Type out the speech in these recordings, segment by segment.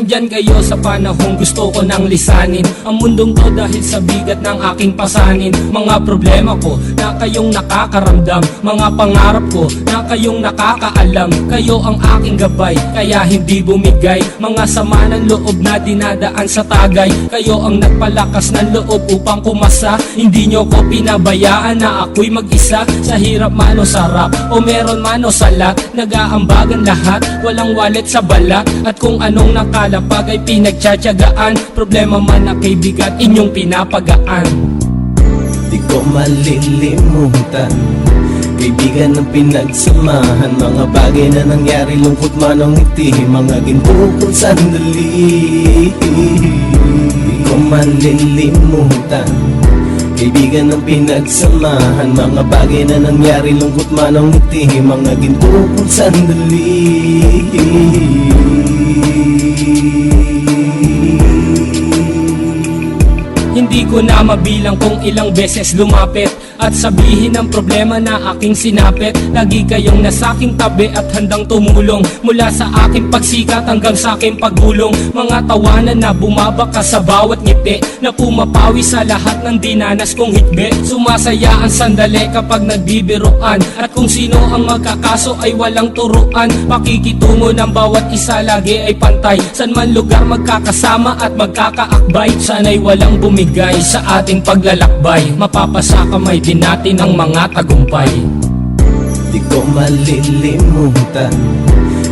Andyan kayo sa panahong gusto ko nang lisanin ang mundong to dahil sa bigat ng aking pasanin. Mga problema ko na kayong nakakaramdam, mga pangarap ko na kayong nakakaalam. Kayo ang aking gabay, kaya hindi bumigay. Mga sama ng loob na dinadaan sa tagay, kayo ang nagpalakas ng loob upang kumasa. Hindi nyo ko pinabayaan na ako'y mag-isa. Sa hirap man o sarap, o meron man o salat, nag-aambagan lahat, walang walet sa balat. At kung anong nakalapag ay pinagtsatsagaan, problema man na kay bigat inyong pinapagaan. Di ko malilimutan, kaibigan ng pinagsamahan, mga bagay na nangyari, lungkot man o ngiti, mga ginto kong sandali. Di ko malilimutan, kaibigan ng pinagsamahan, mga bagay na nangyari, lungkot man o ngiti, mga ginto kong sandali. Hindi ko na mabilang kung ilang beses lumapit at sabihin ang problema na aking sinapit. Lagi kayong nasa aking tabi at handang tumulong, mula sa aking pagsikat hanggang sa aking pagulong. Mga tawanan na bumabaka sa bawat ngiti, na pumapawi sa lahat ng dinanas kong higbi. Sumasaya ang sandali kapag nagbibiruan, at kung sino ang magkakaso ay walang turuan. Pakikitungo ng bawat isa lagi ay pantay, san man lugar magkakasama at magkakaakbay. Sana'y walang bumigay sa ating paglalakbay, mapapasa kamay din natin ang mga tagumpay. Di ko malilimutan,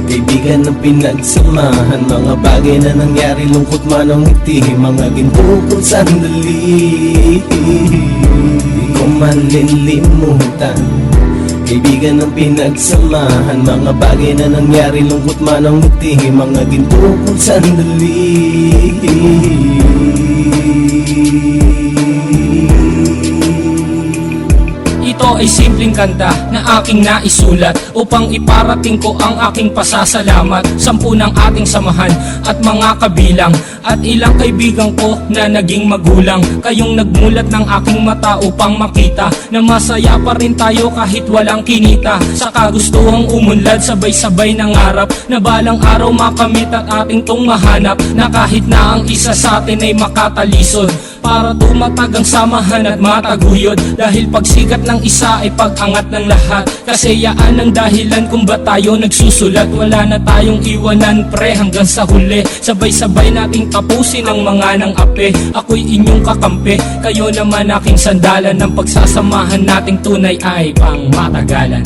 kaibigan ng pinagsamahan, mga bagay na nangyari, lungkot man o ngiti, mga ginto kong sandali. Di ko malilimutan, kaibigan ng pinagsamahan, mga bagay na nangyari, lungkot man o ngiti, mga ginto kong sandali. Ito ay simpleng kanta na aking naisulat upang iparating ko ang aking pasasalamat. 10 ng ating samahan at mga kabilang, at ilang kaibigan ko na naging magulang. Kayong nagmulat ng aking mata upang makita na masaya pa rin tayo kahit walang kinita. Sa kagustuhang umunlad, sabay-sabay nangarap na balang araw makamit at ating tong mahanap, na kahit na ang isa sa atin ay makatalisod, para tumatag ang samahan at mataguyod. Dahil pagsikat ng isa ay pag-angat ng lahat, kasi yaan ang dahilan kung ba tayo nagsusulat. Wala na tayong iwanan pre hanggang sa huli, sabay-sabay nating tapusin ang mga nang ape. Ako'y inyong kakampi, kayo naman aking sandalan, ng pagsasamahan nating tunay ay pang matagalan.